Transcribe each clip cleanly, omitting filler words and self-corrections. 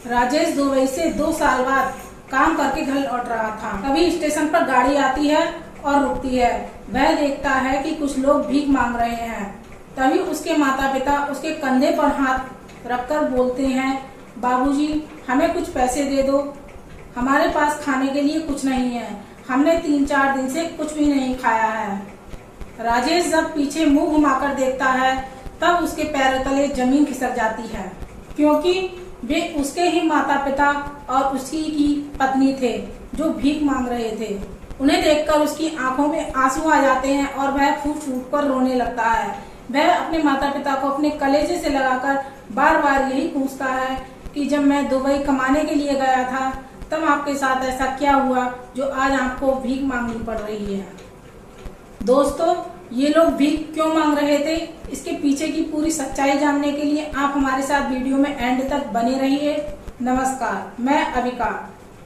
Rajesh Dubai से 2 साल बाद काम करके घर लौट रहा था। तभी स्टेशन पर गाड़ी आती है और रुकती है। वह देखता है कि कुछ लोग भीख मांग रहे हैं। तभी उसके माता पिता उसके कंधे पर हाथ रखकर बोलते हैं, बाबूजी हमें कुछ पैसे दे दो, हमारे पास खाने के लिए कुछ नहीं है, हमने 3-4 दिन से कुछ भी नहीं खाया है। राजेश जब पीछे मुंह घुमाकर देखता है तब उसके पैरों तले जमीन खिसक जाती है, क्योंकि वे उसके ही माता पिता और उसकी ही पत्नी थे जो भीख मांग रहे थे। उन्हें देखकर उसकी आंखों में आंसू आ जाते हैं और वह फूट फूट कर रोने लगता है। वह अपने माता पिता को अपने कलेजे से लगाकर बार बार यही पूछता है कि जब मैं दुबई कमाने के लिए गया था तब आपके साथ ऐसा क्या हुआ जो आज आपको भीख मांगनी पड़ रही है। दोस्तों, ये लोग भीख क्यों मांग रहे थे, इसके पीछे की पूरी सच्चाई जानने के लिए आप हमारे साथ वीडियो में एंड तक बने रहिए। नमस्कार, मैं अविका।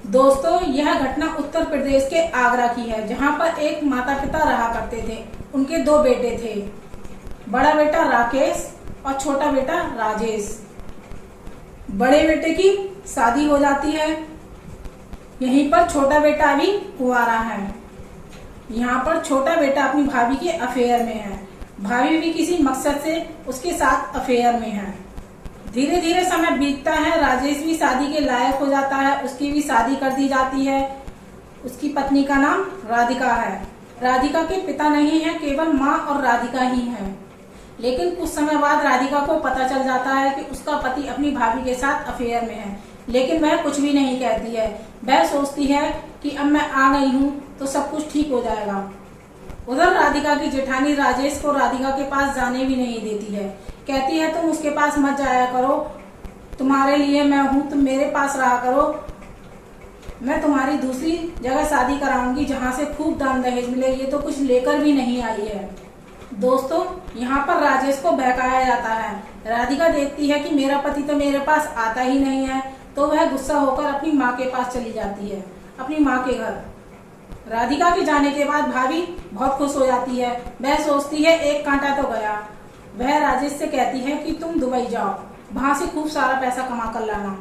दोस्तों, यह घटना उत्तर प्रदेश के आगरा की है, जहां पर एक माता पिता रहा करते थे। उनके 2 बेटे थे, बड़ा बेटा राकेश और छोटा बेटा राजेश। बड़े बेटे की शादी हो जाती है, यहीं पर छोटा बेटा भी कुंवारा है। यहाँ पर छोटा बेटा अपनी भाभी के अफेयर में है, भाभी भी किसी मकसद से उसके साथ अफेयर में है। धीरे धीरे समय बीतता है, राजेश भी शादी के लायक हो जाता है, उसकी भी शादी कर दी जाती है। उसकी पत्नी का नाम राधिका है। राधिका के पिता नहीं है, केवल माँ और राधिका ही है। लेकिन कुछ समय बाद राधिका को पता चल जाता है कि उसका पति अपनी भाभी के साथ अफेयर में है, लेकिन वह कुछ भी नहीं कहती है। वह सोचती है कि अब मैं आ गई हूँ तो सब कुछ ठीक हो जाएगा। उधर राधिका की जेठानी राजेश को राधिका के पास जाने भी नहीं देती है। कहती है तुम उसके पास मत जाया करो, तुम्हारे लिए मैं हूँ, तुम मेरे पास रहा करो, मैं तुम्हारी दूसरी जगह शादी कराऊंगी जहाँ से खूब दान दहेज मिले, ये तो कुछ लेकर भी नहीं आई है। दोस्तों, यहाँ पर राजेश को बहकाया जाता है। राधिका देखती है कि मेरा पति तो मेरे पास आता ही नहीं है, तो वह गुस्सा होकर अपनी माँ के पास चली जाती है, अपनी माँ के घर। राधिका के जाने के बाद भाभी बहुत खुश हो जाती है। वह सोचती है एक कांटा तो गया। वह राजेश से कहती है कि तुम दुबई जाओ, वहां से खूब सारा पैसा कमा कर लाना,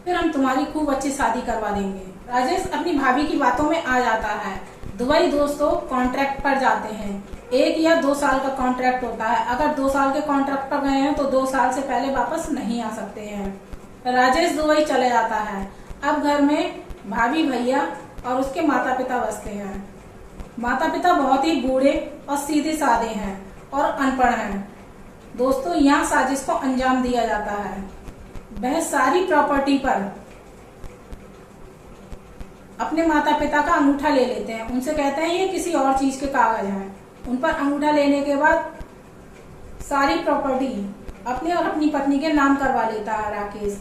फिर हम तुम्हारी खूब अच्छी शादी करवा देंगे। राजेश अपनी भाभी की बातों में आ जाता है। दुबई दोस्तों कॉन्ट्रैक्ट पर जाते हैं। 1 या 2 साल का कॉन्ट्रैक्ट होता है। अगर 2 साल के कॉन्ट्रैक्ट पर गए हैं तो 2 साल से पहले वापस नहीं आ सकते हैं। राजेश दुबई चले जाता है। अब घर में भाभी, भैया और उसके माता पिता बसते हैं। माता पिता बहुत ही बूढ़े और सीधे साधे हैं और अनपढ़ हैं। दोस्तों, यहाँ साजिश को अंजाम दिया जाता है। वह सारी प्रॉपर्टी पर अपने माता पिता का अंगूठा ले लेते हैं। उनसे कहते हैं ये किसी और चीज के कागज हैं। उन पर अंगूठा लेने के बाद सारी प्रॉपर्टी अपने और अपनी पत्नी के नाम करवा लेता है राकेश।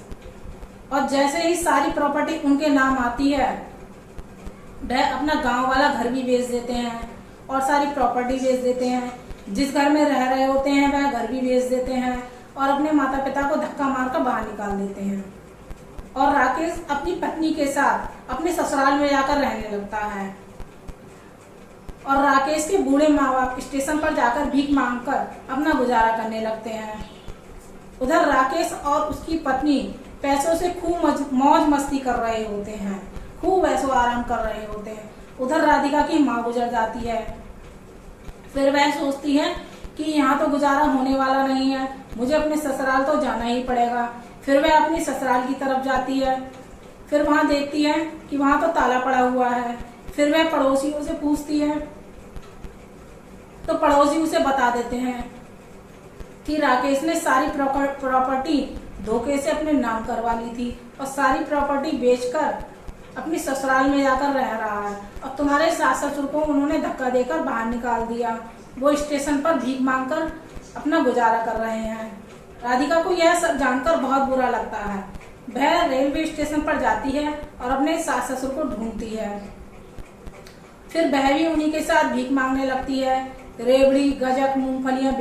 और जैसे ही सारी प्रॉपर्टी उनके नाम आती है, वह अपना गांव वाला घर भी बेच देते हैं और सारी प्रॉपर्टी बेच देते हैं। जिस घर में रह रहे होते हैं वह घर भी बेच देते हैं और अपने माता पिता को धक्का मारकर बाहर निकाल देते हैं। और राकेश अपनी पत्नी के साथ अपने ससुराल में जाकर रहने लगता है। और राकेश के बूढ़े माँ बाप स्टेशन पर जाकर भीख मांगकर अपना गुजारा करने लगते हैं। उधर राकेश और उसकी पत्नी पैसों से खूब मौज मस्ती कर रहे होते हैं, खूब ऐसो आराम कर रहे होते हैं। उधर राधिका की माँ गुजर जाती है। फिर वह सोचती है कि यहाँ तो गुजारा होने वाला नहीं है, मुझे अपने ससुराल तो जाना ही पड़ेगा। फिर वह अपनी ससुराल की तरफ जाती है। फिर वहां देखती है कि वहां तो ताला पड़ा हुआ है। फिर वह पड़ोसियों से पूछती है तो पड़ोसी उसे बता देते हैं कि राकेश ने सारी प्रॉपर्टी धोखे से अपने नाम करवा ली थी और सारी प्रॉपर्टी बेचकर अपनी ससुराल में जाकर रह रहा है और तुम्हारे सास ससुर को उन्होंने धक्का देकर बाहर निकाल दिया। वो स्टेशन पर भीख मांगकर अपना गुजारा कर रहे हैं। राधिका को यह सब जानकर बहुत बुरा लगता है। वह रेलवे स्टेशन पर जाती है और अपने सास ससुर को ढूंढती है। फिर वह भी उन्हीं के साथ भीख मांगने लगती है। रेवड़ी, गजक, मूंगफलियां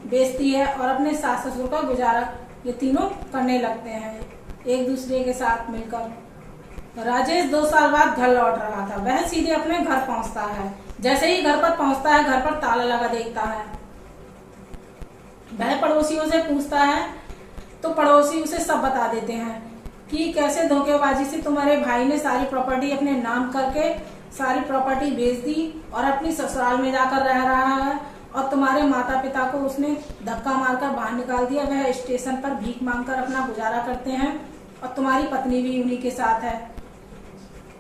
बेचती है और अपने सास ससुर का गुजारा ये तीनों करने लगते हैं एक दूसरे के साथ मिलकर। राजेश 2 साल बाद घर लौट रहा था। वह सीधे अपने घर पहुंचता है। जैसे ही घर पर पहुंचता है, घर पर ताला लगा देखता है। वह पड़ोसियों से पूछता है तो पड़ोसी उसे सब बता देते हैं कि कैसे धोखेबाजी से तुम्हारे भाई ने सारी प्रॉपर्टी अपने नाम करके सारी प्रॉपर्टी बेच दी और अपनी ससुराल में जाकर रह रहा है, और तुम्हारे माता पिता को उसने धक्का मारकर बाहर निकाल दिया। वह स्टेशन पर भीख मांगकर अपना गुजारा करते हैं और तुम्हारी पत्नी भी उन्हीं के साथ है।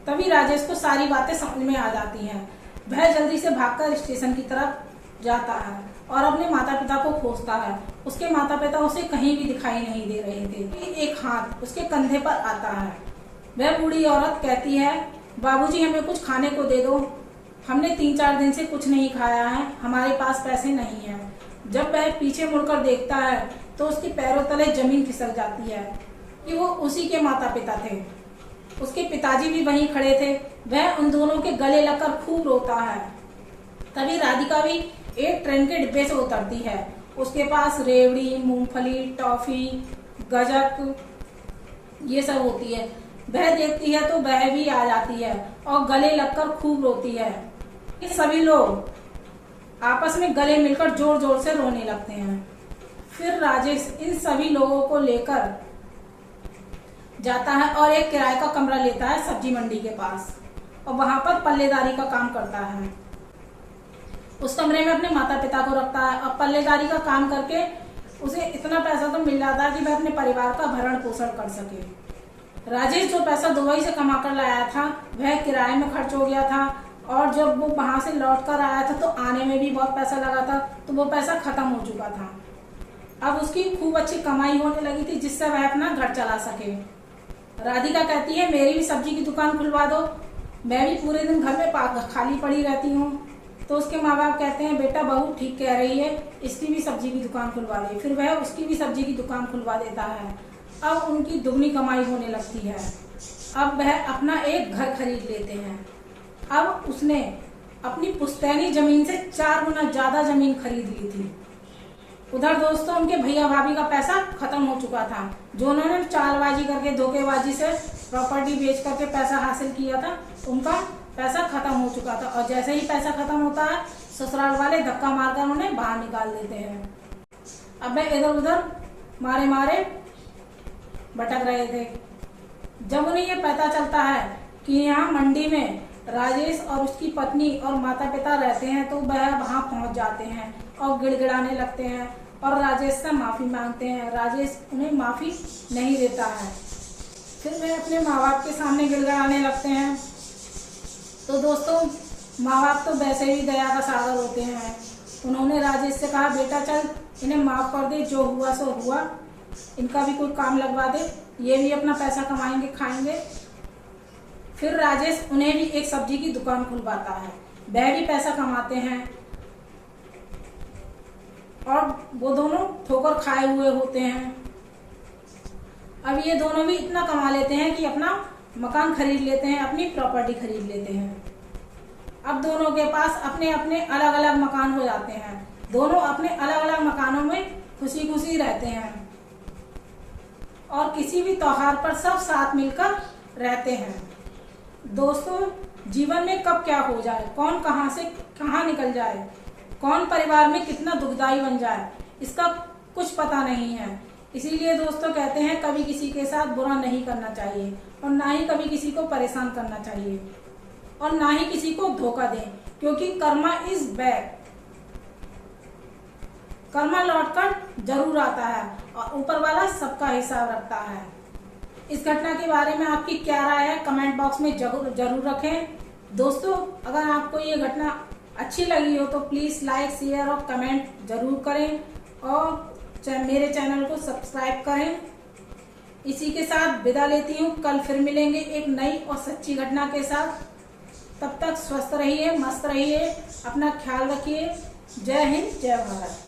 तभी राजेश को सारी बातें समझ में आ जाती हैं। वह जल्दी से भागकर स्टेशन की तरफ जाता है और अपने माता पिता को खोजता है। उसके माता पिता उसे कहीं भी दिखाई नहीं दे रहे थे। एक हाथ उसके कंधे पर आता है। वह बूढ़ी औरत कहती है, बाबूजी हमें कुछ खाने को दे दो, हमने 3-4 दिन से कुछ नहीं खाया है, हमारे पास पैसे नहीं है। जब वह पीछे मुड़कर देखता है तो उसके पैरों तले जमीन खिसक जाती है कि वो उसी के माता पिता थे। उसके पिताजी भी वहीं खड़े थे। वह उन दोनों के गले लगकर खूब रोता है। तभी राधिका भी एक ट्रेन के डिब्बे से उतरती है। उसके पास रेवड़ी, मूंगफली, टॉफी, गजक ये सब होती है। वह देखती है तो वह भी आ जाती है और गले लगकर खूब रोती है। ये सभी लोग आपस में गले मिलकर जोर जोर से रोने लगते हैं। फिर राजेश इन सभी लोगों को लेकर जाता है और एक किराए का कमरा लेता है सब्जी मंडी के पास, और वहां पर पल्लेदारी का काम करता है। उस कमरे में अपने माता पिता को रखता है और पल्लेदारी का काम करके उसे इतना पैसा तो मिल जाता है कि वह अपने परिवार का भरण पोषण कर सके। राजेश जो पैसा दुबई से कमा कर लाया था वह किराए में खर्च हो गया था, और जब वो वहां से लौट कर आया था तो आने में भी बहुत पैसा लगा था, तो वो पैसा खत्म हो चुका था। अब उसकी खूब अच्छी कमाई होने लगी थी जिससे वह अपना घर चला सके। राधिका कहती है, मेरी भी सब्जी की दुकान खुलवा दो, मैं भी पूरे दिन घर में खाली पड़ी रहती हूँ। तो उसके माँ बाप कहते हैं, बेटा बहू ठीक कह रही है, इसकी भी सब्जी की दुकान खुलवा दे। फिर वह उसकी भी सब्जी की दुकान खुलवा देता है। अब उनकी दुगनी कमाई होने लगती है। अब वह अपना एक घर खरीद लेते हैं। अब उसने अपनी पुश्तैनी जमीन से 4 गुना ज्यादा जमीन खरीद ली थी। उधर दोस्तों उनके भैया भाभी का पैसा खत्म हो चुका था। जो उन्होंने चालबाजी करके धोखेबाजी से प्रॉपर्टी बेच करके पैसा हासिल किया था, उनका पैसा खत्म हो चुका था। और जैसे ही पैसा खत्म होता है ससुराल वाले धक्का मारकर उन्हें बाहर निकाल देते हैं। अब वे इधर उधर मारे मारे भटक रहे थे। जब उन्हें ये पता चलता है कि यहाँ मंडी में राजेश और उसकी पत्नी और माता पिता रहते हैं, तो वह वहां पहुंच जाते हैं और गिड़गिड़ाने लगते हैं और राजेश से माफी मांगते हैं। राजेश उन्हें माफी नहीं देता है। फिर वे अपने माँ बाप के सामने गिड़गिड़ाने लगते हैं। तो दोस्तों माँ बाप तो वैसे ही दया का सागर होते हैं। उन्होंने राजेश से कहा, बेटा चल इन्हें माफ कर दे, जो हुआ सो हुआ, इनका भी कोई काम लगवा दे, ये भी अपना पैसा कमाएंगे, खाएंगे। फिर राजेश उन्हें भी एक सब्जी की दुकान खुलवाता है। वह भी पैसा कमाते हैं और वो दोनों ठोकर खाए हुए होते हैं। अब ये दोनों भी इतना कमा लेते हैं कि अपना मकान खरीद लेते हैं, अपनी प्रॉपर्टी खरीद लेते हैं। अब दोनों के पास अपने अपने अलग अलग मकान हो जाते हैं। दोनों अपने अलग अलग मकानों में खुशी खुशी रहते हैं और किसी भी त्योहार पर सब साथ मिलकर रहते हैं। दोस्तों जीवन में कब क्या हो जाए, कौन कहां से कहां निकल जाए, कौन परिवार में कितना दुखदाई बन जाए, इसका कुछ पता नहीं है। इसीलिए दोस्तों कहते हैं कभी किसी के साथ बुरा नहीं करना चाहिए और ना ही कभी किसी को परेशान करना चाहिए और ना ही किसी को धोखा दें, क्योंकि कर्मा इज बैक, कर्मा लौटकर जरूर आता है और ऊपर वाला सबका हिसाब रखता है। इस घटना के बारे में आपकी क्या राय है कमेंट बॉक्स में जरूर रखें। दोस्तों अगर आपको ये घटना अच्छी लगी हो तो प्लीज लाइक, शेयर और कमेंट जरूर करें और मेरे चैनल को सब्सक्राइब करें। इसी के साथ विदा लेती हूँ। कल फिर मिलेंगे एक नई और सच्ची घटना के साथ। तब तक स्वस्थ रहिए, मस्त रहिए, अपना ख्याल रखिए। जय हिंद, जय भारत।